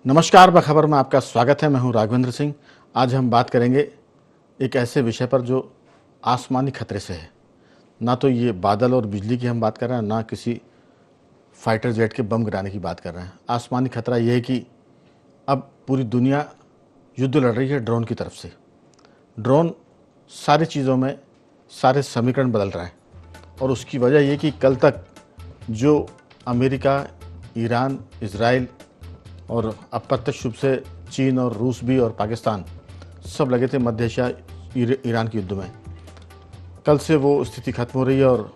नमस्कार, बखबर में आपका स्वागत है। मैं हूं राघवेंद्र सिंह। आज हम बात करेंगे एक ऐसे विषय पर जो आसमानी खतरे से है। ना तो ये बादल और बिजली की हम बात कर रहे हैं, ना किसी फाइटर जेट के बम गिराने की बात कर रहे हैं। आसमानी खतरा ये है कि अब पूरी दुनिया युद्ध लड़ रही है ड्रोन की तरफ से। ड्रोन सारी चीज़ों में सारे समीकरण बदल रहा है और उसकी वजह ये कि कल तक जो अमेरिका, ईरान, इजराइल और अप्रत्यक्ष रूप से चीन और रूस भी और पाकिस्तान सब लगे थे मध्य एशिया ईरान के युद्ध में, कल से वो स्थिति खत्म हो रही है और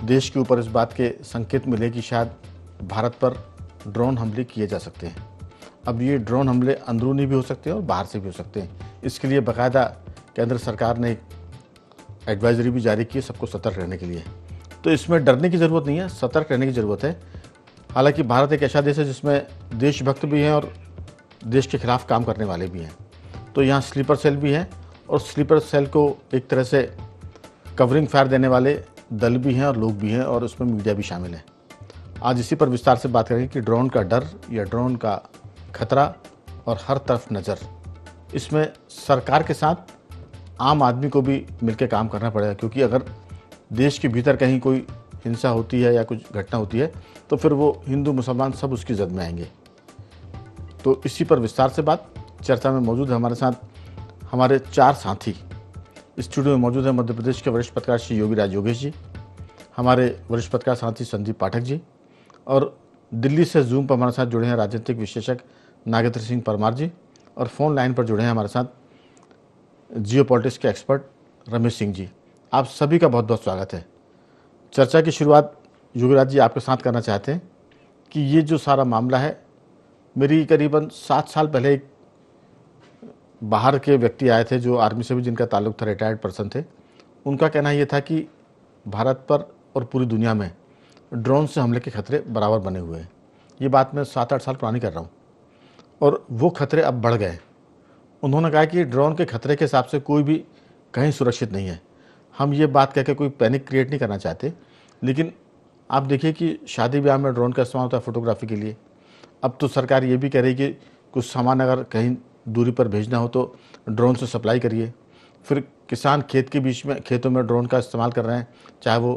देश के ऊपर इस बात के संकेत मिले कि शायद भारत पर ड्रोन हमले किए जा सकते हैं। अब ये ड्रोन हमले अंदरूनी भी हो सकते हैं और बाहर से भी हो सकते हैं। इसके लिए बाकायदा केंद्र सरकार ने एक एडवाइजरी भी जारी की है सबको सतर्क रहने के लिए। तो इसमें डरने की ज़रूरत नहीं है, सतर्क रहने की ज़रूरत है। हालांकि भारत एक ऐसा देश है जिसमें देशभक्त भी हैं और देश के खिलाफ काम करने वाले भी हैं। तो यहाँ स्लीपर सेल भी हैं और स्लीपर सेल को एक तरह से कवरिंग फायर देने वाले दल भी हैं और लोग भी हैं और उसमें मीडिया भी शामिल है। आज इसी पर विस्तार से बात करेंगे कि ड्रोन का डर या ड्रोन का खतरा और हर तरफ नज़र। इसमें सरकार के साथ आम आदमी को भी मिलकर काम करना पड़ेगा, क्योंकि अगर देश के भीतर कहीं कोई हिंसा होती है या कुछ घटना होती है तो फिर वो हिंदू मुसलमान सब उसकी जद में आएंगे। तो इसी पर विस्तार से बात चर्चा में मौजूद है। हमारे साथ हमारे 4 साथी स्टूडियो में मौजूद है। मध्य प्रदेश के वरिष्ठ पत्रकार श्री योगीराज योगेश जी, हमारे वरिष्ठ पत्रकार साथी संदीप पाठक जी, और दिल्ली से जूम पर हमारे साथ जुड़े हैं राजनीतिक विश्लेषक नागेंद्र सिंह परमार जी, और फ़ोन लाइन पर जुड़े हैं हमारे साथ जियो पॉलिटिक्स के एक्सपर्ट रमेश सिंह जी। आप सभी का बहुत बहुत स्वागत है। चर्चा की शुरुआत योगीराज जी आपके साथ करना चाहते हैं कि ये जो सारा मामला है, मेरी करीबन 7 साल पहले एक बाहर के व्यक्ति आए थे जो आर्मी से भी जिनका ताल्लुक था, रिटायर्ड पर्सन थे। उनका कहना ये था कि भारत पर और पूरी दुनिया में ड्रोन से हमले के खतरे बराबर बने हुए हैं। ये बात मैं 7-8 साल पुरानी कर रहा हूँ और वो खतरे अब बढ़ गए। उन्होंने कहा कि ड्रोन के खतरे के हिसाब से कोई भी कहीं सुरक्षित नहीं है। हम ये बात कह के कोई पैनिक क्रिएट नहीं करना चाहते, लेकिन आप देखिए कि शादी ब्याह में ड्रोन का इस्तेमाल होता है फोटोग्राफी के लिए। अब तो सरकार ये भी कह रही है कि कुछ सामान अगर कहीं दूरी पर भेजना हो तो ड्रोन से सप्लाई करिए। फिर किसान खेत के बीच में, खेतों में ड्रोन का इस्तेमाल कर रहे हैं, चाहे वो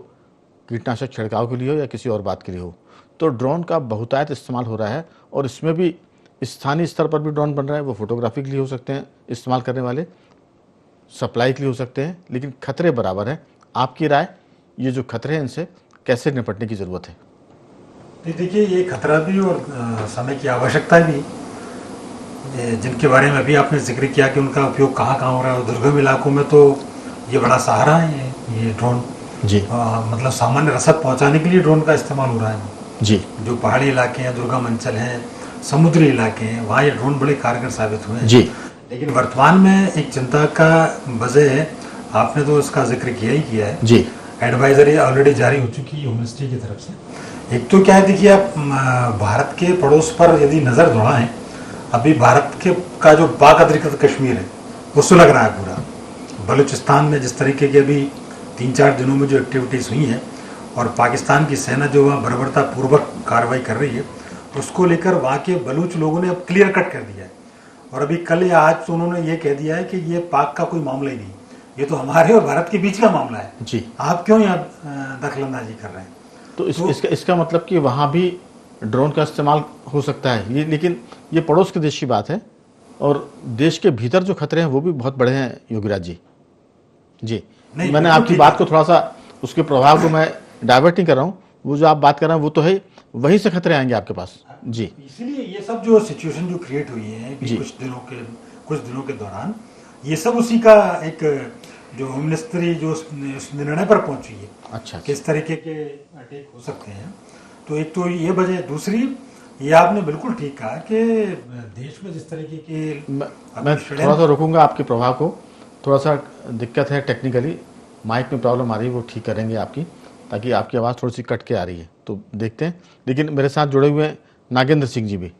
कीटनाशक छिड़काव के लिए हो या किसी और बात के लिए हो। तो ड्रोन का बहुतायत इस्तेमाल हो रहा है और इसमें भी स्थानीय स्तर पर भी ड्रोन बन रहा है। वो फोटोग्राफी के लिए हो सकते हैं इस्तेमाल करने वाले, सप्लाई के लिए हो सकते हैं, लेकिन खतरे बराबर हैं। आपकी राय, ये जो खतरे हैं इनसे कैसे निपटने की ज़रूरत है? देखिए, ये खतरा भी और समय की आवश्यकता भी, जिनके बारे में अभी आपने जिक्र किया कि उनका उपयोग कहाँ कहाँ हो रहा है, और दुर्गम इलाकों में तो ये बड़ा सहारा है ये ड्रोन जी। मतलब सामान्य रसद पहुँचाने के लिए ड्रोन का इस्तेमाल हो रहा है जी। जो पहाड़ी इलाके हैं, दुर्गम अंचल हैं, समुद्री इलाके हैं, वहाँ ये ड्रोन बड़े कारगर साबित हुए हैं जी। लेकिन वर्तमान में एक चिंता का वजह है, आपने तो इसका जिक्र किया ही किया है जी। एडवाइजरी ऑलरेडी जारी हो चुकी है होम मिनिस्ट्री की तरफ से। एक तो क्या है, देखिए आप भारत के पड़ोस पर यदि नज़र दौड़ाएं, अभी भारत के का जो पाक अधिकृत कश्मीर है वो सुलग रहा है पूरा। बलूचिस्तान में जिस तरीके की अभी 3-4 दिनों में जो एक्टिविटीज़ हुई हैं और पाकिस्तान की सेना जो वहाँ बर्बरता पूर्वक कार्रवाई कर रही है, उसको लेकर वहाँ के बलूच लोगों ने अब क्लियर कट कर दिया है। और अभी कल या आज तो उन्होंने ये कह दिया है कि ये पाक का कोई मामला ही नहीं, ये तो हमारे और भारत के बीच का मामला है जी। आप क्यों यहाँ दखलंदाजी कर रहे हैं? तो इसका मतलब कि वहाँ भी ड्रोन का इस्तेमाल हो सकता है ये, लेकिन ये पड़ोस के देश की बात है और देश के भीतर जो खतरे हैं वो भी बहुत बड़े हैं योगीराज जी। जी, मैंने आपकी बात को थोड़ा सा, उसके प्रभाव को मैं डाइवर्ट नहीं कर रहा हूँ। वो जो आप बात कर रहे हैं वो तो है, वहीं से खतरे आएंगे आपके पास। जी, इसीलिए ये सब जो सिचुएशन जो क्रिएट हुई है कुछ दिनों के दौरान, ये सब उसी का एक जो होम मिनिस्ट्री जो उस निर्णय पर पहुंची है। अच्छा। किस तरीके के अटैक हो सकते हैं, तो एक तो ये वजह, दूसरी ये आपने बिल्कुल ठीक कहा कि देश में जिस तरीके के मैं थोड़ा सा रोकूंगा आपके प्रभाव को। थोड़ा सा दिक्कत है टेक्निकली, माइक में प्रॉब्लम आ रही है, वो ठीक करेंगे आपकी, ताकि आपकी आवाज़ थोड़ी सी कट के आ रही है, तो देखते हैं। लेकिन मेरे साथ जुड़े हुए हैं नागेंद्र सिंह जी भी।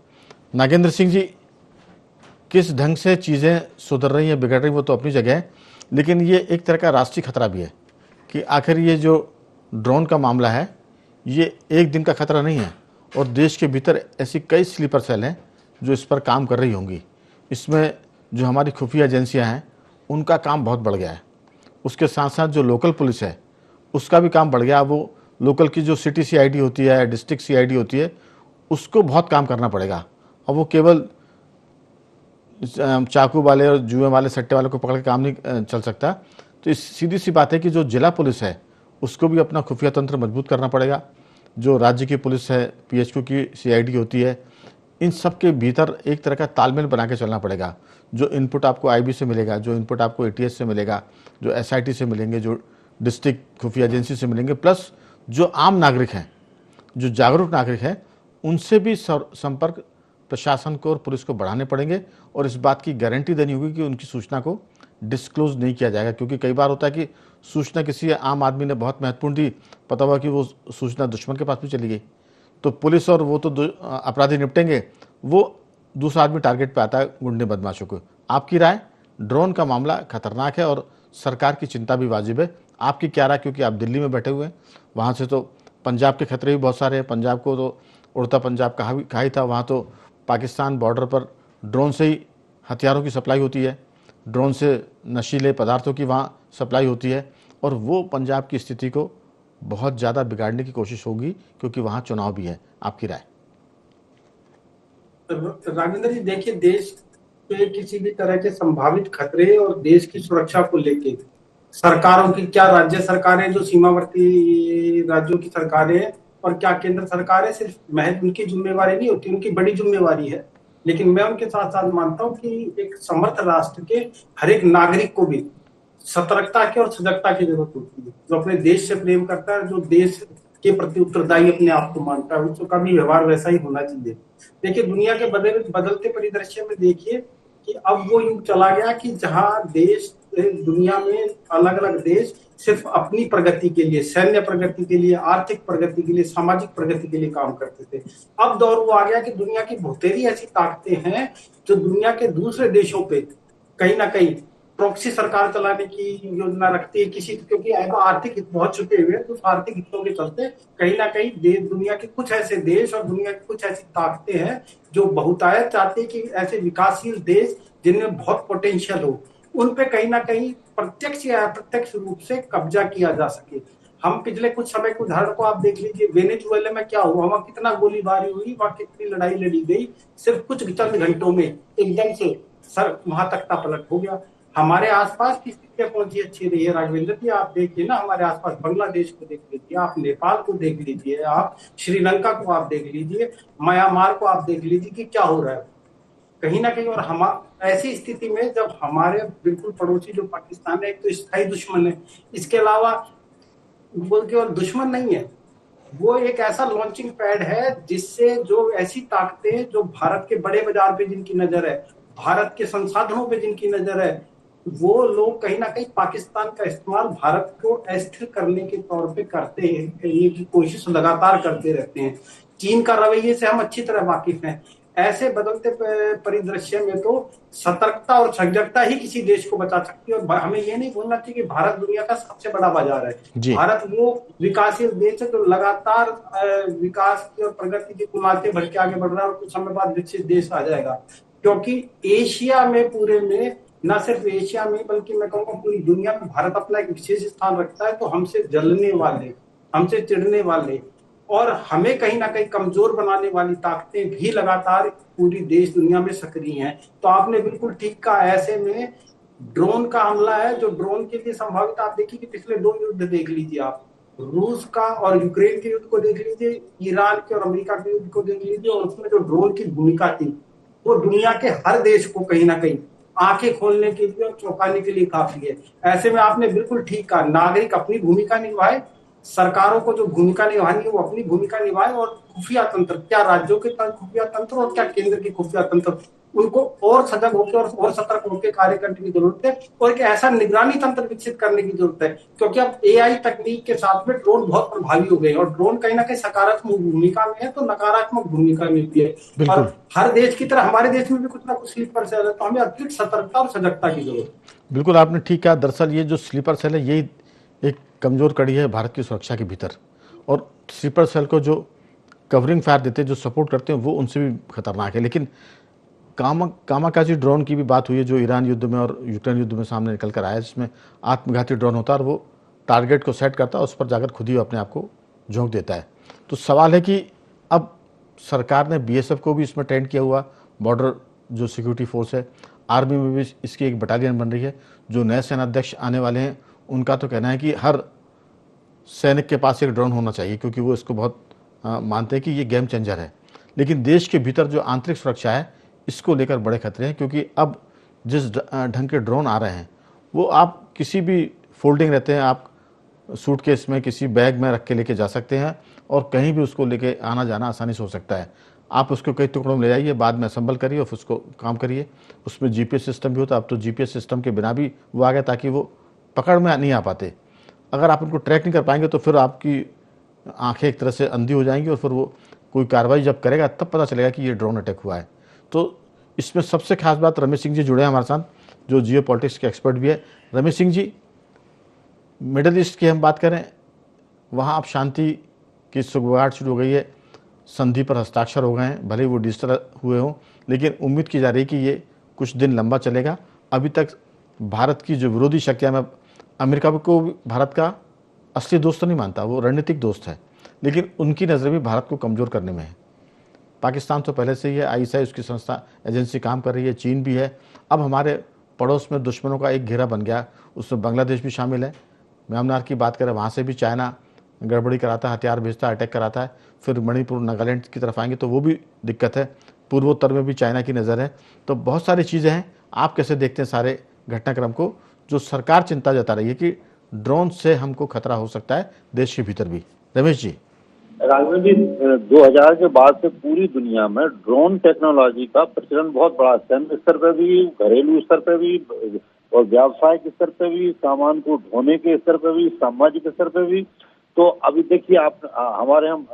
नागेंद्र सिंह जी, किस ढंग से चीज़ें सुधर रही हैं, बिगड़ रही, वो तो अपनी जगह है, लेकिन ये एक तरह का राष्ट्रीय खतरा भी है कि आखिर ये जो ड्रोन का मामला है ये एक दिन का खतरा नहीं है और देश के भीतर ऐसी कई स्लीपर सेल हैं जो इस पर काम कर रही होंगी, इसमें जो हमारी खुफिया एजेंसियां हैं उनका काम बहुत बढ़ गया है। उसके साथ साथ जो लोकल पुलिस है उसका भी काम बढ़ गया। वो लोकल की जो सिटी सीआईडी होती है, डिस्ट्रिक्ट सीआईडी होती है, उसको बहुत काम करना पड़ेगा। अब वो केवल चाकू वाले और जुए वाले सट्टे वाले को पकड़ के काम नहीं चल सकता। तो इस सीधी सी बात है कि जो जिला पुलिस है उसको भी अपना खुफिया तंत्र मजबूत करना पड़ेगा। जो राज्य की पुलिस है, पीएचक्यू की सीआईडी होती है, इन सब के भीतर एक तरह का तालमेल बना के चलना पड़ेगा। जो इनपुट आपको आईबी से मिलेगा, जो इनपुट आपको एटीएस से मिलेगा, जो एसआईटी से मिलेंगे, जो डिस्ट्रिक्ट खुफिया एजेंसी से मिलेंगे, प्लस जो आम नागरिक हैं, जो जागरूक नागरिक हैं, उनसे भी संपर्क प्रशासन को और पुलिस को बढ़ाने पड़ेंगे। और इस बात की गारंटी देनी होगी कि उनकी सूचना को डिस्क्लोज नहीं किया जाएगा, क्योंकि कई बार होता है कि सूचना किसी आम आदमी ने बहुत महत्वपूर्ण थी, पता हुआ कि वो सूचना दुश्मन के पास भी चली गई, तो पुलिस और वो तो अपराधी निपटेंगे, वो दूसरा आदमी टारगेट पे आता है, गुंडे बदमाशों को। आपकी राय? ड्रोन का मामला खतरनाक है और सरकार की चिंता भी वाजिब है। आपकी क्या राय, क्योंकि आप दिल्ली में बैठे हुए हैं, वहाँ से तो पंजाब के खतरे भी बहुत सारे हैं। पंजाब को तो उड़ता पंजाब कहा ही था। वहाँ तो पाकिस्तान बॉर्डर पर ड्रोन से ही हथियारों की सप्लाई होती है, ड्रोन से नशीले पदार्थों की वहाँ सप्लाई होती है, और वो पंजाब की स्थिति को बहुत ज़्यादा बिगाड़ने की कोशिश होगी, क्योंकि वहाँ चुनाव भी है। आपकी राय? राजेंद्र जी, देखिए, देश पे किसी भी तरह के संभावित खतरे और देश की सुरक्षा को लेके सरकारों की, क्या राज्य सरकारें जो सीमावर्ती राज्यों की सरकारें हैं और क्या केंद्र सरकारें, सिर्फ महज उनकी जिम्मेवारी नहीं होती, उनकी बड़ी जिम्मेवारी है। लेकिन मैं उनके साथ साथ मानता हूँ कि एक समर्थ राष्ट्र के हर एक नागरिक को भी सतर्कता की और सजगता की जरूरत होती है। जो अपने देश से प्रेम करता है, जो देश के प्रति उत्तरदायी अपने आप को मानता है, उसका भी व्यवहार वैसा ही होना चाहिए। देखिए, दुनिया के बदलते परिदृश्य में देखिए कि अब वो युग चला गया कि जहां देश, दुनिया में अलग अलग देश सिर्फ अपनी प्रगति के लिए, सैन्य प्रगति के लिए, आर्थिक प्रगति के लिए, सामाजिक प्रगति के लिए काम करते थे। अब दौर वो आ गया कि दुनिया की बहुतेरी ऐसी ताकतें हैं जो दुनिया के दूसरे देशों पे कहीं ना कहीं प्रॉक्सी सरकार चलाने की योजना रखती है किसी, क्योंकि आर्थिक हित बहुत छुपे हुए हैं। तो आर्थिक हितों के चलते कहीं ना कहीं दुनिया के कुछ ऐसे देश और दुनिया की कुछ ऐसी ताकतें हैं जो बहुतायत चाहते हैं कि ऐसे विकासशील देश जिनमें बहुत पोटेंशियल हो, उन पे कहीं ना कहीं प्रत्यक्ष या अप्रत्यक्ष रूप से कब्जा किया जा सके। हम पिछले कुछ समय के उदाहरण को आप देख लीजिए, वेनेजुएला में क्या हुआ, वहां कितना गोलीबारी हुई, वहां कितनी लड़ाई लड़ी गई, सिर्फ कुछ चंद घंटों में एकदम से सर वहां तख्ता पलट हो गया। हमारे आसपास की स्थितियां कौन सी अच्छी रही है राघवेंद्र जी, आप देखिए ना, हमारे आसपास बांग्लादेश को देख लीजिए, आप नेपाल को देख लीजिए, आप श्रीलंका को आप देख लीजिए, म्यांमार को आप देख लीजिए कि क्या हो रहा है कहीं ना कहीं। और हम ऐसी स्थिति में जब हमारे बिल्कुल पड़ोसी जो पाकिस्तान है, एक तो स्थायी दुश्मन है, इसके अलावा वो केवल दुश्मन नहीं है, वो एक ऐसा लॉन्चिंग पैड है जिससे जो ऐसी ताकतें जो भारत के बड़े बाजार पे जिनकी नजर है, भारत के संसाधनों पे जिनकी नजर है, वो लोग कहीं ना कहीं पाकिस्तान का इस्तेमाल भारत को अस्थिर करने के तौर पे करते हैं, ये की कोशिश लगातार करते रहते हैं। चीन का रवैये से हम अच्छी तरह वाकिफ हैं। ऐसे बदलते परिदृश्य में तो सतर्कता और सजगता ही किसी देश को बचा सकती है। और हमें ये नहीं भूलना चाहिए कि भारत दुनिया का सबसे बड़ा बाजार है। भारत वो विकासशील देश है जो लगातार विकास की और प्रगति की कुमारतें भर के आगे बढ़ रहा है और कुछ समय बाद विकसित देश आ जाएगा। क्योंकि एशिया में, पूरे में, न सिर्फ एशिया में बल्कि मैं कहूँगा पूरी दुनिया में भारत अपना एक विशेष स्थान रखता है। तो हमसे जलने वाले, हमसे चिढ़ने वाले और हमें कहीं ना कहीं कमजोर बनाने वाली ताकतें भी लगातार पूरी देश दुनिया में सक्रिय हैं। तो आपने बिल्कुल ठीक कहा, ऐसे में ड्रोन का हमला है जो ड्रोन के लिए संभावित, आप देखिए कि पिछले 2 युद्ध देख लीजिए, आप रूस का और यूक्रेन के युद्ध को देख लीजिए, ईरान के और अमेरिका के युद्ध को देख लीजिए, और उसमें जो ड्रोन की भूमिका थी वो दुनिया के हर देश को कहीं ना कहीं आंखें खोलने के लिए और चौंकाने के लिए काफी है। ऐसे में आपने बिल्कुल ठीक कहा, नागरिक अपनी भूमिका निभाए, सरकारों को जो भूमिका निभानी है वो अपनी भूमिका निभाए, और खुफिया तंत्र, क्या राज्यों के खुफिया तंत्र और क्या केंद्र के खुफिया तंत्र, उनको और सजग होकर और सतर्क होकर कार्य करने की जरूरत है। और एक ऐसा निगरानी तंत्र विकसित करने की जरूरत है, क्योंकि अब एआई तकनीक के साथ में ड्रोन बहुत प्रभावी हो गए और ड्रोन कहीं ना कहीं सकारात्मक भूमिका में है तो नकारात्मक भूमिका में भी है। और हर देश की तरह हमारे देश में भी कुछ ना कुछ स्लीपर सेल है, तो हमें अतिरिक्त सतर्कता और सजगता की जरूरत है। बिल्कुल आपने ठीक कहा। दरअसल ये जो स्लीपर सेल है यही एक कमज़ोर कड़ी है भारत की सुरक्षा के भीतर, और स्लीपर सेल को जो कवरिंग फायर देते हैं, जो सपोर्ट करते हैं, वो उनसे भी खतरनाक है। लेकिन कामाकाजी ड्रोन की भी बात हुई है, जो ईरान युद्ध में और यूक्रेन युद्ध में सामने निकल कर आया है, जिसमें आत्मघाती ड्रोन होता है और वो टारगेट को सेट करता है, उस पर जाकर खुद ही अपने आप को झोंक देता है। तो सवाल है कि अब सरकार ने बीएसएफ को भी इसमें ट्रेंड किया हुआ, बॉर्डर जो सिक्योरिटी फोर्स है, आर्मी में भी इसकी एक बटालियन बन रही है। जो नए सेनाध्यक्ष आने वाले हैं उनका तो कहना है कि हर सैनिक के पास एक ड्रोन होना चाहिए, क्योंकि वो इसको बहुत मानते हैं कि ये गेम चेंजर है। लेकिन देश के भीतर जो आंतरिक सुरक्षा है, इसको लेकर बड़े खतरे हैं, क्योंकि अब जिस ढंग के ड्रोन आ रहे हैं वो आप किसी भी फोल्डिंग रहते हैं, आप सूटकेस में किसी बैग में रख के लेके जा सकते हैं और कहीं भी उसको लेके आना जाना आसानी से हो सकता है। आप उसको कई टुकड़ों में ले जाइए, बाद में असेंबल करिए और उसको काम करिए। उसमें जीपीएस सिस्टम भी होता है, अब तो जीपीएस सिस्टम के बिना भी वो आ गया, ताकि वो पकड़ में नहीं आ पाते। अगर आप उनको ट्रैक नहीं कर पाएंगे तो फिर आपकी आंखें एक तरह से अंधी हो जाएंगी और फिर वो कोई कार्रवाई जब करेगा तब पता चलेगा कि ये ड्रोन अटैक हुआ है। तो इसमें सबसे खास बात, रमेश सिंह जी जुड़े हैं हमारे साथ, जो जियो पॉलिटिक्स के एक्सपर्ट भी है। रमेश सिंह जी, मिडल ईस्ट की हम बात करें, वहाँ अब शांति की सुगबुगाहट शुरू हो गई है, संधि पर हस्ताक्षर हो गए हैं, भले ही वो डिजिटल हुए हों, लेकिन उम्मीद की जा रही है कि ये कुछ दिन लंबा चलेगा। अभी तक भारत की जो विरोधी शक्तियाँ, मैं अमेरिका को भारत का असली दोस्त तो नहीं मानता, वो रणनीतिक दोस्त है, लेकिन उनकी नज़र भी भारत को कमज़ोर करने में है। पाकिस्तान तो पहले से ही है, आईएसआई उसकी संस्था एजेंसी काम कर रही है, चीन भी है। अब हमारे पड़ोस में दुश्मनों का एक घेरा बन गया, उसमें बांग्लादेश भी शामिल है। म्यांमार की बात करें, वहाँ से भी चाइना गड़बड़ी कराता है, हथियार भेजता है, अटैक कराता है। फिर मणिपुर, नागालैंड की तरफ आएंगे तो वो भी दिक्कत है। पूर्वोत्तर में भी चाइना की नज़र है। तो बहुत सारी चीज़ें हैं। आप कैसे देखते हैं सारे घटनाक्रम को, जो सरकार चिंता जता रही है कि ड्रोन से हमको खतरा हो सकता है देश के भीतर भी? रमेश जी। राघवेंद्र जी, 2000 के बाद से पूरी दुनिया में ड्रोन टेक्नोलॉजी का प्रचलन बहुत बड़ा, सैन्य स्तर पर भी, घरेलू स्तर पर भी और व्यावसायिक स्तर पर भी, सामान को ढोने के स्तर पर भी, सामाजिक स्तर पर भी। तो अभी देखिए, आप हमारे हम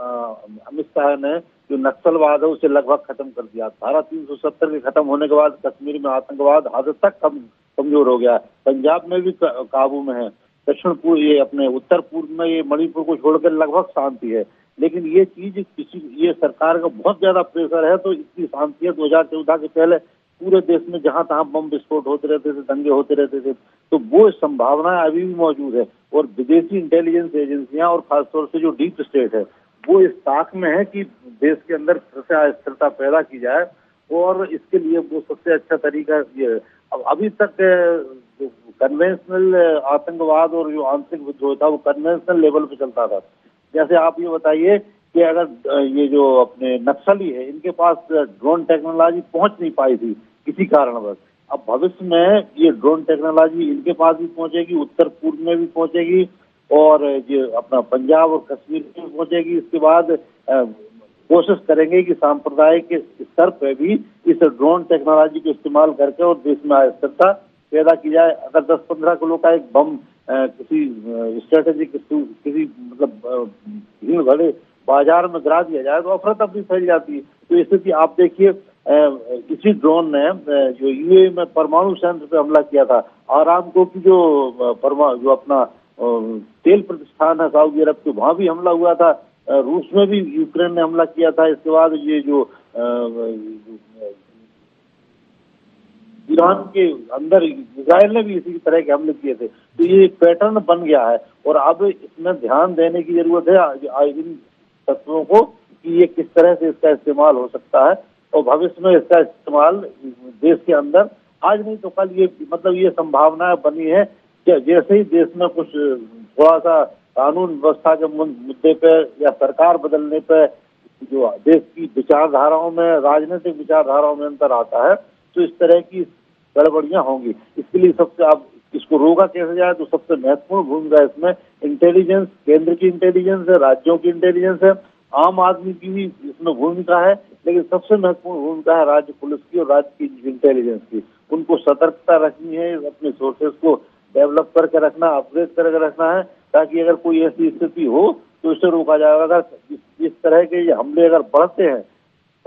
अमित शाह ने जो नक्सलवाद है उसे लगभग खत्म कर दिया। धारा 370 के खत्म होने के बाद कश्मीर में आतंकवाद हद तक कमजोर हो गया। पंजाब में भी काबू में है। दक्षिण पूर्व, ये अपने उत्तर पूर्व में ये मणिपुर को छोड़कर लगभग शांति है। लेकिन ये चीज ये सरकार का बहुत ज्यादा प्रेशर है, तो इतनी शांति है। 2014 के पहले पूरे देश में जहां तहां बम विस्फोट होते रहते थे, दंगे होते रहते थे। तो वो संभावना अभी भी मौजूद है और विदेशी इंटेलिजेंस एजेंसियां और खासतौर से जो डीप स्टेट है वो इस ताक में है कि देश के अंदर अस्थिरता पैदा की जाए, और इसके लिए वो सबसे अच्छा तरीका ये है। अब अभी तक जो कन्वेंशनल आतंकवाद और जो आंतरिक विद्रोह था वो कन्वेंशनल लेवल पे चलता था। जैसे आप ये बताइए कि अगर ये जो अपने नक्सली है, इनके पास ड्रोन टेक्नोलॉजी पहुंच नहीं पाई थी किसी कारणवश, अब भविष्य में ये ड्रोन टेक्नोलॉजी इनके पास भी पहुंचेगी, उत्तर पूर्व में भी पहुंचेगी और ये अपना पंजाब और कश्मीर में भी पहुंचेगी। इसके बाद कोशिश करेंगे कि सांप्रदायिक स्तर पर भी इस ड्रोन टेक्नोलॉजी को इस्तेमाल करके और देश में अस्थिरता पैदा की जाए। अगर 10-15 किलो का एक बम किसी स्ट्रेटेजिक किसी मतलब भीड़ भरे बाजार में गिरा दिया जाए तो अफरा तफरी फैल जाती है। तो स्थिति आप देखिए, इसी ड्रोन ने जो यूएई में परमाणु संयंत्र पे हमला किया था, आरामको की जो अपना तेल प्रतिष्ठान है सऊदी अरब के, वहां भी हमला हुआ था। रूस में भी यूक्रेन ने हमला किया था। इसके बाद ये जो ईरान के अंदर इजराइल ने भी इसी तरह के हमले किए थे। तो ये एक पैटर्न बन गया है और अब इसमें ध्यान देने की जरूरत है इन तत्वों को कि ये किस तरह से इसका इस्तेमाल हो सकता है और भविष्य में इसका इस्तेमाल देश के अंदर आज नहीं तो कल ये मतलब ये संभावनाएं बनी है कि जैसे ही देश में कुछ थोड़ा सा कानून व्यवस्था के मुद्दे पे या सरकार बदलने पे जो देश की विचारधाराओं में, राजनीतिक विचारधाराओं में अंतर आता है, तो इस तरह की गड़बड़ियां होंगी। इसके लिए सबसे आप इसको रोका कैसे जाए, तो सबसे महत्वपूर्ण भूमिका इसमें इंटेलिजेंस, केंद्र की इंटेलिजेंस है, राज्यों की इंटेलिजेंस है, आम आदमी की भी इसमें भूमिका है, लेकिन सबसे महत्वपूर्ण भूमिका है राज्य पुलिस की और राज्य की इंटेलिजेंस की। उनको सतर्कता रखनी है, अपने सोर्सेज को डेवलप करके रखना, अपग्रेड करके रखना है, ताकि अगर कोई ऐसी स्थिति हो तो इसे रोका जाएगा। अगर इस तरह के ये हमले अगर बढ़ते हैं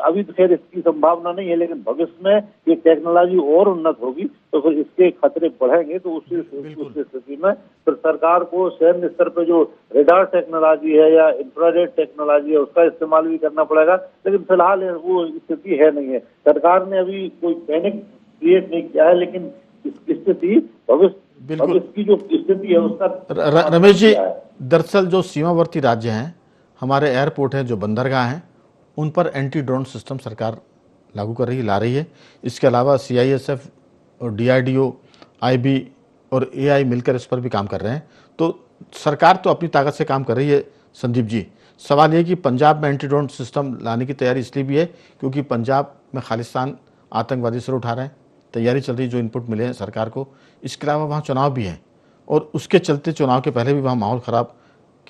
अभी तो खैर इसकी संभावना नहीं है, लेकिन भविष्य में ये टेक्नोलॉजी और उन्नत होगी तो फिर इसके खतरे बढ़ेंगे। तो उस स्थिति में फिर सरकार को सैन्य स्तर पर जो रेडार टेक्नोलॉजी है या इंफ्रारेड टेक्नोलॉजी है उसका इस्तेमाल भी करना पड़ेगा, लेकिन फिलहाल वो स्थिति है नहीं है। सरकार ने अभी कोई पैनिक क्रिएट नहीं किया है, लेकिन स्थिति भविष्य की जो स्थिति है उसका रमेश जी, दरअसल जो सीमावर्ती राज्य हैं, हमारे एयरपोर्ट हैं, जो बंदरगाह हैं, उन पर एंटी ड्रोन सिस्टम सरकार लागू कर रही है, ला रही है। इसके अलावा CISF और DRDO, IB और AI मिलकर इस पर भी काम कर रहे हैं। तो सरकार तो अपनी ताकत से काम कर रही है। संदीप जी, सवाल ये कि पंजाब में एंटी ड्रोन सिस्टम लाने की तैयारी इसलिए भी है क्योंकि पंजाब में खालिस्तान आतंकवादी सर उठा रहे हैं, तैयारी चल रही है, जो इनपुट मिले हैं सरकार को। इसके अलावा वहाँ चुनाव भी हैं और उसके चलते चुनाव के पहले भी वहाँ माहौल ख़राब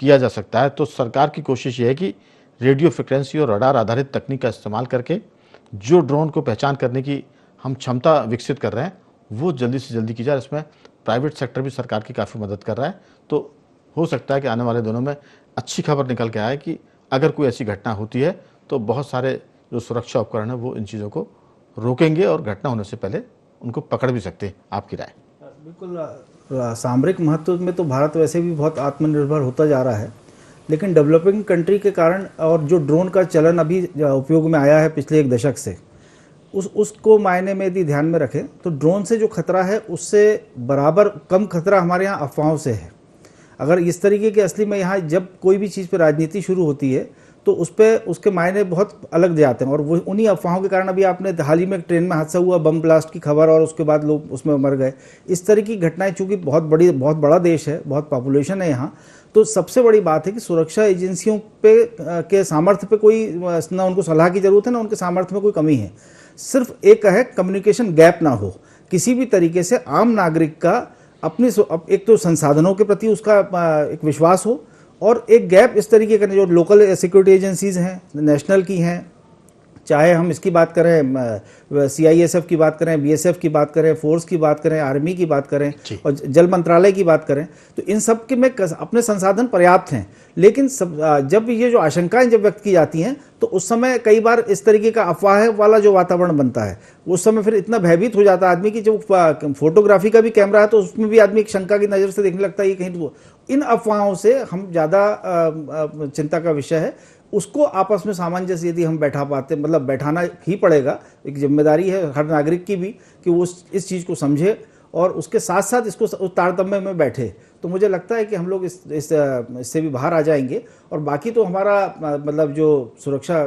किया जा सकता है। तो सरकार की कोशिश ये है कि रेडियो फ्रिक्वेंसी और रडार आधारित तकनीक का इस्तेमाल करके जो ड्रोन को पहचान करने की हम क्षमता विकसित कर रहे हैं वो जल्दी से जल्दी की जाए। इसमें प्राइवेट सेक्टर भी सरकार की काफ़ी मदद कर रहा है। तो हो सकता है कि आने वाले दिनों में अच्छी खबर निकल के आए कि अगर कोई ऐसी घटना होती है तो बहुत सारे जो सुरक्षा उपकरण हैं वो इन चीज़ों को रोकेंगे और घटना होने से पहले उनको पकड़ भी सकते हैं। आपकी राय? बिल्कुल, सामरिक महत्व में तो भारत वैसे भी बहुत आत्मनिर्भर होता जा रहा है, लेकिन डेवलपिंग कंट्री के कारण और जो ड्रोन का चलन अभी उपयोग में आया है पिछले 1 दशक से, उसको मायने में यदि ध्यान में रखें तो ड्रोन से जो खतरा है उससे बराबर कम खतरा हमारे यहाँ अफवाहों से है। अगर इस तरीके के असली में यहाँ जब कोई भी चीज़ पर राजनीति शुरू होती है तो उस पर उसके मायने बहुत अलग जाते हैं, और वो उन्हीं अफवाहों के कारण अभी आपने हाल ही में एक ट्रेन में हादसा हुआ, बम ब्लास्ट की खबर, और उसके बाद लोग उसमें मर गए। इस तरह की घटनाएं, चूंकि बहुत बड़ा देश है, बहुत पॉपुलेशन है यहाँ, तो सबसे बड़ी बात है कि सुरक्षा एजेंसियों पे के सामर्थ्य पे कोई ना उनको सलाह की जरूरत है ना उनके सामर्थ्य में कोई कमी है। सिर्फ एक है कम्युनिकेशन गैप ना हो किसी भी तरीके से, आम नागरिक का अपनी एक तो संसाधनों के प्रति उसका एक विश्वास हो, और एक गैप इस तरीके का जो लोकल सिक्योरिटी एजेंसीज हैं, नेशनल की हैं, चाहे हम इसकी बात करें CISF की बात करें, BSF की बात करें, फोर्स की बात करें, आर्मी की बात करें और जल मंत्रालय की बात करें, तो इन सब के में अपने संसाधन पर्याप्त हैं। लेकिन जब ये जो आशंकाएं जब व्यक्त की जाती हैं तो उस समय कई बार इस तरीके का अफवाह वाला जो वातावरण बनता है, उस समय फिर इतना भयभीत हो जाता है आदमी कि जो फोटोग्राफी का भी कैमरा है तो उसमें भी आदमी एक शंका की नज़र से देखने लगता है, ये कहीं तो। इन अफवाहों से हम ज़्यादा चिंता का विषय है। उसको आपस में सामंजस्य यदि हम बैठा पाते, मतलब बैठाना ही पड़ेगा, एक जिम्मेदारी है हर नागरिक की भी कि वो इस चीज़ को समझे और उसके साथ साथ इसको तारतम्य में बैठे, तो मुझे लगता है कि हम लोग इससे भी बाहर आ जाएंगे। और बाकी तो हमारा मतलब जो सुरक्षा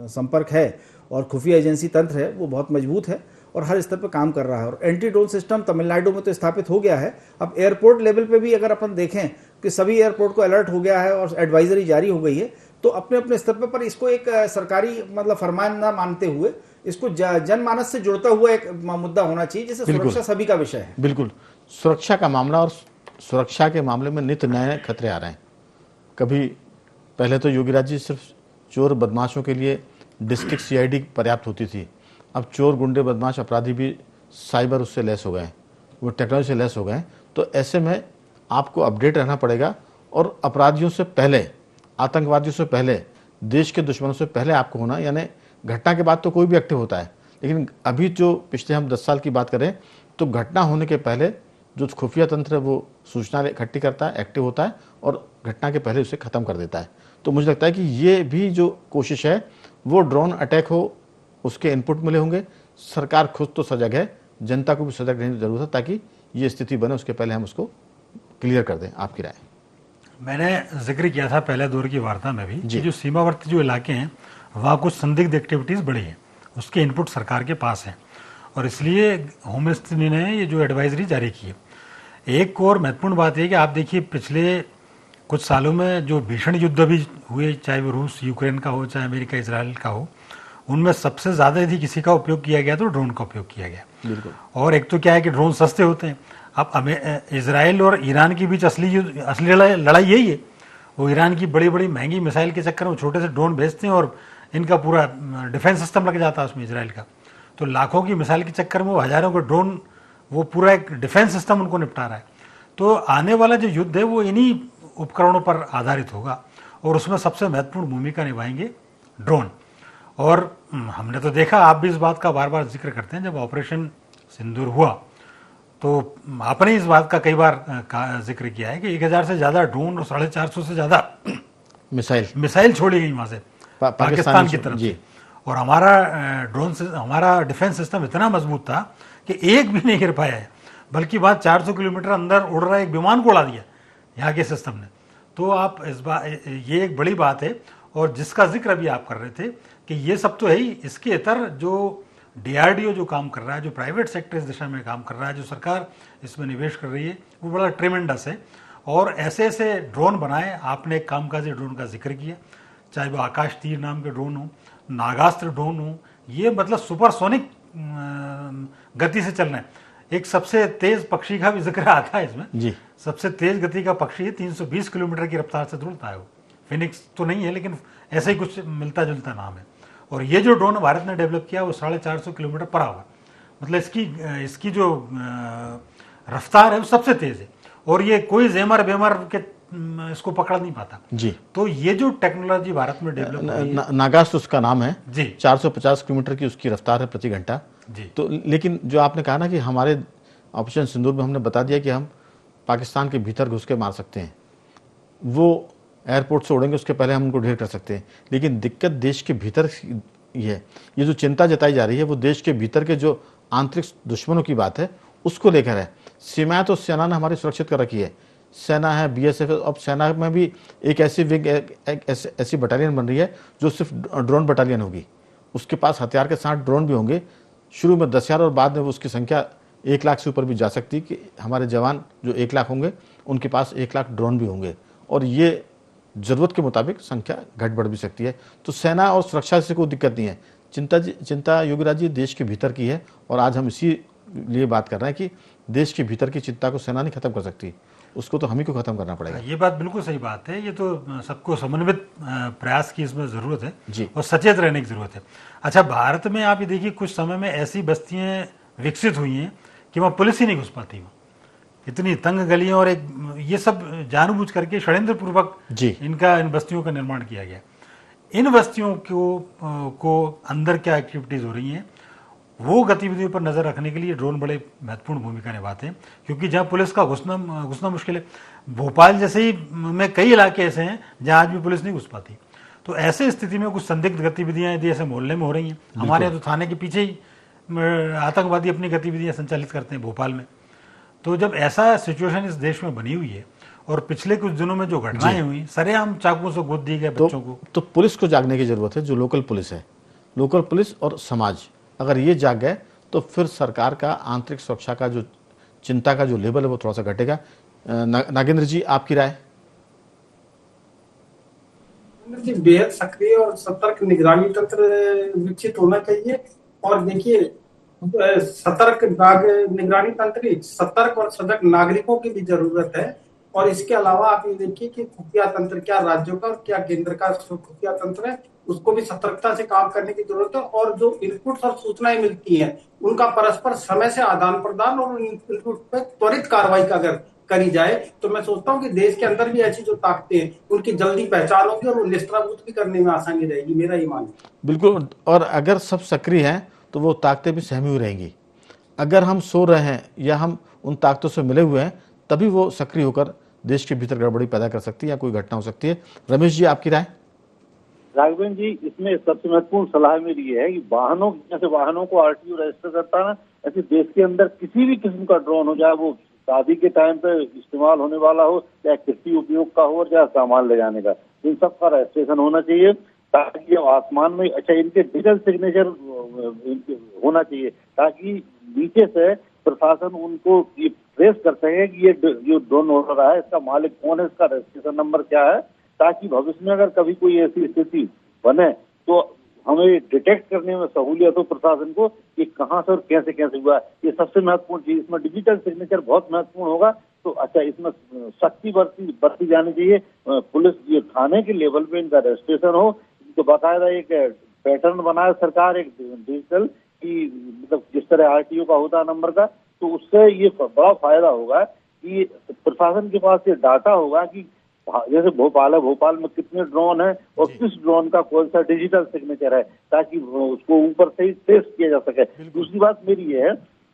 संपर्क है और खुफिया एजेंसी तंत्र है वो बहुत मजबूत है और हर स्तर पर काम कर रहा है। और एंटी ड्रोन सिस्टम तमिलनाडु में तो स्थापित हो गया है। अब एयरपोर्ट लेवल पे भी अगर अपन देखें कि सभी एयरपोर्ट को अलर्ट हो गया है और एडवाइजरी जारी हो गई है, तो अपने अपने स्तर पर इसको एक सरकारी मतलब फरमान ना मानते हुए इसको जनमानस से जुड़ता हुआ एक मुद्दा होना चाहिए, जिससे सुरक्षा सभी का विषय है। बिल्कुल, सुरक्षा का मामला और सुरक्षा के मामले में नित्य नए खतरे आ रहे हैं। कभी पहले तो योगीराज जी सिर्फ चोर बदमाशों के लिए डिस्ट्रिक्ट CID पर्याप्त होती थी, अब चोर गुंडे बदमाश अपराधी भी साइबर उससे लेस हो गए, वो टेक्नोलॉजी से लेस हो गए। तो ऐसे में आपको अपडेट रहना पड़ेगा और अपराधियों से पहले, आतंकवादियों से पहले, देश के दुश्मनों से पहले आपको होना, यानी घटना के बाद तो कोई भी एक्टिव होता है, लेकिन अभी जो पिछले हम 10 साल की बात करें तो घटना होने के पहले जो खुफिया तंत्र है वो सूचना इकट्ठी करता है, एक्टिव होता है और घटना के पहले उसे ख़त्म कर देता है। तो मुझे लगता है कि ये भी जो कोशिश है वो ड्रोन अटैक हो उसके इनपुट मिले होंगे। सरकार खुद तो सजग है, जनता को भी सजग रहने की जरूरत है ताकि ये स्थिति बने उसके पहले हम उसको क्लियर कर दें। आपकी राय? मैंने जिक्र किया था पहले दौर की वार्ता में भी कि जो सीमावर्ती जो इलाके हैं वहाँ कुछ संदिग्ध एक्टिविटीज़ बढ़ी हैं, उसके इनपुट सरकार के पास हैं और इसलिए होम मिनिस्ट्री ने ये जो एडवाइजरी जारी की है। एक और महत्वपूर्ण बात है कि आप देखिए पिछले कुछ सालों में जो भीषण युद्ध भी हुए, चाहे वो रूस यूक्रेन का हो, चाहे अमेरिका इजराइल का हो, उनमें सबसे ज़्यादा यदि किसी का उपयोग किया गया तो ड्रोन का उपयोग किया गया। बिल्कुल। और एक तो क्या है कि ड्रोन सस्ते होते हैं। अब इजराइल और ईरान के बीच असली लड़ाई यही है। वो ईरान की बड़ी बड़ी महंगी मिसाइल के चक्कर में छोटे से ड्रोन भेजते हैं और इनका पूरा डिफेंस सिस्टम लग जाता है उसमें इजराइल का। तो लाखों की मिसाइल के चक्कर में वो हज़ारों के ड्रोन, वो पूरा एक डिफेंस सिस्टम उनको निपटा रहा है। तो आने वाला जो युद्ध है वो इन्हीं उपकरणों पर आधारित होगा और उसमें सबसे महत्वपूर्ण भूमिका निभाएंगे ड्रोन। और हमने तो देखा, आप भी इस बात का बार बार जिक्र करते हैं, जब ऑपरेशन सिंदूर हुआ तो आपने इस बात का कई बार जिक्र किया है कि 1000 से ज़्यादा ड्रोन और 450 से ज़्यादा मिसाइल छोड़ी गई वहाँ से पाकिस्तान की तरफ से। और हमारा हमारा डिफेंस सिस्टम इतना मजबूत था कि एक भी नहीं गिर पाया है, बल्कि वहाँ 400 किलोमीटर अंदर उड़ रहा एक विमान को उड़ा दिया यहाँ के सिस्टम ने। तो आप ये एक बड़ी बात है। और जिसका जिक्र अभी आप कर रहे थे कि ये सब तो है ही, इसके इतर जो DRDO जो काम कर रहा है, जो प्राइवेट सेक्टर इस दिशा में काम कर रहा है, जो सरकार इसमें निवेश कर रही है, वो बड़ा ट्रेमेंडस है। और ऐसे ऐसे ड्रोन बनाए, आपने एक कामकाजी ड्रोन का जिक्र किया, चाहे वो आकाश तीर नाम के ड्रोन हो, नागास्त्र ड्रोन हो, ये मतलब सुपरसोनिक गति से चल रहे हैं। एक सबसे तेज पक्षी का भी जिक्र आता है इसमें जी। सबसे तेज गति का पक्षी है, 320 किलोमीटर की रफ्तार से उड़ता है वो। फिनिक्स तो नहीं है, लेकिन ऐसे ही कुछ मिलता जुलता नाम है। और ये जो ड्रोन भारत ने डेवलप किया वो 450 किलोमीटर पर आवर, मतलब इसकी जो रफ्तार है वो सबसे तेज है। और ये कोई जेमर बेमर के इसको पकड़ नहीं पाता जी। तो ये जो टेक्नोलॉजी भारत में डेवलप नागास्त्र उसका नाम है जी। 450 किलोमीटर की उसकी रफ्तार है प्रति घंटा जी। तो लेकिन जो आपने कहा ना कि हमारे ऑपरेशन सिंदूर में हमने बता दिया कि हम पाकिस्तान के भीतर घुस के मार सकते हैं, वो एयरपोर्ट से उड़ेंगे उसके पहले हम उनको ढेर कर सकते हैं। लेकिन दिक्कत देश के भीतर ये जो चिंता जताई जा रही है वो देश के भीतर के जो आंतरिक दुश्मनों की बात है उसको लेकर है। सीमाएं तो सेना ने हमारी सुरक्षित कर रखी है, सेना है, BSF। अब सेना में भी एक ऐसी विंग, ऐसी बटालियन बन रही है जो सिर्फ ड्रोन बटालियन होगी। उसके पास हथियार के साथ ड्रोन भी होंगे, शुरू में 10,000 और बाद में उसकी संख्या 1 लाख से ऊपर भी जा सकती है कि हमारे जवान जो 1 लाख होंगे उनके पास 1 लाख ड्रोन भी होंगे। और ये ज़रूरत के मुताबिक संख्या घट बढ़ भी सकती है। तो सेना और सुरक्षा से कोई दिक्कत नहीं है। चिंता योगीराज जी देश के भीतर की है। और आज हम इसी लिए बात कर रहे हैं कि देश के भीतर की चिंता को सेना नहीं खत्म कर सकती, उसको तो हम ही को खत्म करना पड़ेगा। ये बात बिल्कुल सही बात है। ये तो सबको समन्वित प्रयास की इसमें ज़रूरत है जी। और सचेत रहने की ज़रूरत है। अच्छा, भारत में आप ये देखिए कुछ समय में ऐसी बस्तियाँ विकसित हुई हैं कि वहाँ पुलिस ही नहीं घुस पाती, वहाँ इतनी तंग गलियाँ और एक ये सब जानबूझ करके षड्यंत्र पूर्वक इन बस्तियों का निर्माण किया गया। इन बस्तियों को अंदर क्या एक्टिविटीज़ हो रही हैं वो गतिविधियों पर नज़र रखने के लिए ड्रोन बड़े महत्वपूर्ण भूमिका निभाते हैं, क्योंकि जहाँ पुलिस का घुसना मुश्किल है। भोपाल जैसे ही में कई इलाके ऐसे हैं जहाँ आज भी पुलिस नहीं घुस पाती। तो ऐसे स्थिति में कुछ संदिग्ध गतिविधियाँ यदि ऐसे मोहल्ले में हो रही हैं, हमारे यहाँ तो थाने के पीछे ही आतंकवादी अपनी गतिविधियाँ संचालित करते हैं भोपाल में। तो जब ऐसा सिचुएशन इस देश में बनी हुई है और पिछले कुछ दिनों में जो घटनाएं हुई, सरेआम चाकुओं से गोद दिए गए बच्चों को, तो पुलिस को जागने की जरूरत है। जो लोकल पुलिस है, लोकल पुलिस और समाज अगर ये जाग गए तो फिर सरकार का आंतरिक सुरक्षा का जो चिंता का जो लेवल है वो थोड़ा सा घटेगा। नागेंद्र जी, आपकी राय? जी, बेहद सक्रिय और सतर्क निगरानी तंत्र विकसित होना चाहिए। और देखिए, सतर्क निगरानी तंत्र, सतर्क और सजग नागरिकों की भी जरूरत है। और इसके अलावा आप ये देखिए कि खुफिया तंत्र, क्या राज्यों का और क्या केंद्र का खुफिया तंत्र है, उसको भी सतर्कता से काम करने की जरूरत है। और जो इनपुट्स और सूचनाएं मिलती हैं उनका परस्पर समय से आदान प्रदान और इनपुट पर त्वरित कार्रवाई का अगर करी जाए तो मैं सोचता हूँ कि देश के अंदर भी ऐसी जो ताकतें हैं उनकी जल्दी पहचान होगी और वो निस्तारभूत भी करने में आसानी रहेगी, मेरा ये मानना है। बिल्कुल। और अगर सब सक्रिय हैं तो वो ताकतें भी सहमी हुई रहेंगी। अगर हम सो रहे हैं या हम उन ताकतों से मिले हुए हैं तभी वो सक्रिय होकर देश के भीतर गड़बड़ी पैदा कर सकती है या कोई घटना हो सकती है। रमेश जी, आपकी राय? राघवेंद्र जी, इसमें सबसे महत्वपूर्ण सलाह मेरी ये है कि जैसे वाहनों को RTO रजिस्टर करता है ना, ऐसे देश के अंदर किसी भी किस्म का ड्रोन हो, चाहे वो शादी के टाइम पे इस्तेमाल होने वाला हो, चाहे कृषि उपयोग का हो, और चाहे सामान ले जाने का, इन सब का रजिस्ट्रेशन होना चाहिए ताकि आसमान में इनके डिजिटल सिग्नेचर होना चाहिए ताकि नीचे से प्रशासन उनको ये ट्रेस कर सके कि ये जो ड्रोन उड़ रहा है इसका मालिक कौन है, इसका रजिस्ट्रेशन नंबर क्या है, ताकि भविष्य में अगर कभी कोई ऐसी स्थिति बने तो हमें डिटेक्ट करने में सहूलियत हो प्रशासन को कि कहाँ से और कैसे कैसे हुआ। ये सबसे महत्वपूर्ण चीज। इसमें डिजिटल सिग्नेचर बहुत महत्वपूर्ण होगा। तो अच्छा, इसमें सख्ती बरती जानी चाहिए। पुलिस ये थाने के लेवल पे इनका रजिस्ट्रेशन हो, तो बाकायदा एक पैटर्न बनाए सरकार एक डिजिटल की, मतलब जिस तरह RTO का होता है नंबर का, तो उससे ये बड़ा फायदा होगा कि प्रशासन के पास ये डाटा होगा कि जैसे भोपाल है, भोपाल में कितने ड्रोन है और किस ड्रोन का कौन सा डिजिटल सिग्नेचर है, ताकि उसको ऊपर से ही ट्रेस किया जा सके। दूसरी बात मेरी ये है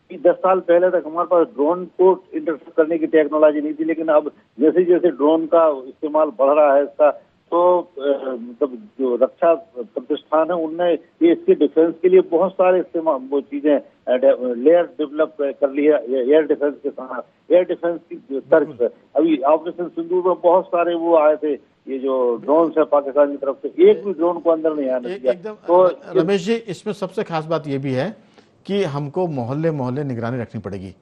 कि 10 साल पहले तक हमारे पास ड्रोन को इंटरसेप्ट करने की टेक्नोलॉजी नहीं थी, लेकिन अब जैसे जैसे ड्रोन का इस्तेमाल बढ़ रहा है इसका, तो मतलब जो रक्षा प्रतिष्ठान है उनने ये इसके डिफेंस के लिए बहुत सारे इस्तेमाल वो चीजें लेयर डेवलप कर ली है एयर डिफेंस के साथ, एयर डिफेंस की तर्ज पे। अभी ऑपरेशन सिंदूर में बहुत सारे वो आए थे, ये जो ड्रोन है पाकिस्तान की तरफ से, एक भी ड्रोन को अंदर नहीं आने दिया। एकदम तो रमेश जी, इसमें सबसे खास बात ये भी है कि हमको मोहल्ले मोहल्ले निगरानी रखनी पड़ेगी।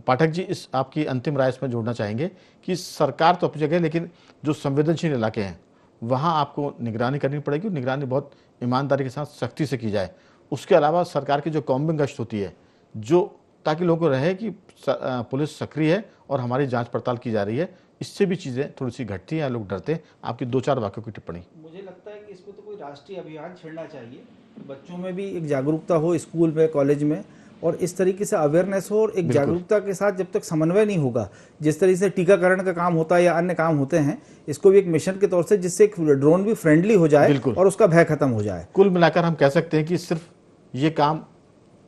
पाठक जी, इस आपकी अंतिम राय इसमें जोड़ना चाहेंगे कि सरकार तो अपनी जगह है, लेकिन जो संवेदनशील इलाके हैं वहाँ आपको निगरानी करनी पड़ेगी, निगरानी बहुत ईमानदारी के साथ सख्ती से की जाए। उसके अलावा सरकार की जो कॉम्बिंग गश्त होती है, जो ताकि लोगों को रहे कि पुलिस सक्रिय है और हमारी जांच पड़ताल की जा रही है, इससे भी चीज़ें थोड़ी सी घटती हैं, लोग डरते हैं। आपकी 2-4 वाक्यों की टिप्पणी। मुझे लगता है कि इसमें तो कोई राष्ट्रीय अभियान छेड़ना चाहिए, बच्चों में भी एक जागरूकता हो, स्कूल में, कॉलेज में, और इस तरीके से अवेयरनेस हो। और एक जागरूकता के साथ जब तक समन्वय नहीं होगा, जिस तरीके से टीकाकरण का काम होता है या अन्य काम होते हैं, इसको भी एक मिशन के तौर से, जिससे एक ड्रोन भी फ्रेंडली हो जाए और उसका भय खत्म हो जाए। कुल मिलाकर हम कह सकते हैं कि सिर्फ ये काम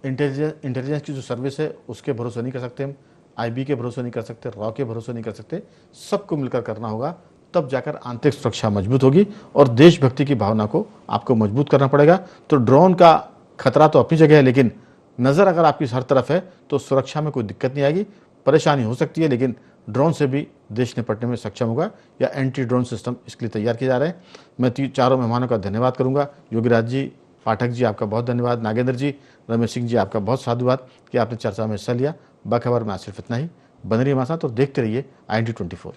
इंटेलिजेंस की जो सर्विस है उसके भरोसे नहीं कर सकते हम, आईबी के भरोसे नहीं कर सकते, रॉ के भरोसे नहीं कर सकते, सबको मिलकर करना होगा, तब जाकर आंतरिक सुरक्षा मजबूत होगी और देशभक्ति की भावना को आपको मजबूत करना पड़ेगा। तो ड्रोन का खतरा तो अपनी जगह है, लेकिन नज़र अगर आपकी हर तरफ है तो सुरक्षा में कोई दिक्कत नहीं आएगी। परेशानी हो सकती है, लेकिन ड्रोन से भी देश निपटने में सक्षम होगा, या एंटी ड्रोन सिस्टम इसके लिए तैयार किए जा रहे हैं। मैं चारों मेहमानों का धन्यवाद करूंगा। योगीराज जी, पाठक जी, आपका बहुत धन्यवाद। नागेंद्र जी, रमेश सिंह जी, आपका बहुत साधुवाद कि आपने चर्चा में हिस्सा लिया। बाखबर में आज सिर्फ इतना ही। बने रहिए हमारे साथ और देखते रहिए IND24।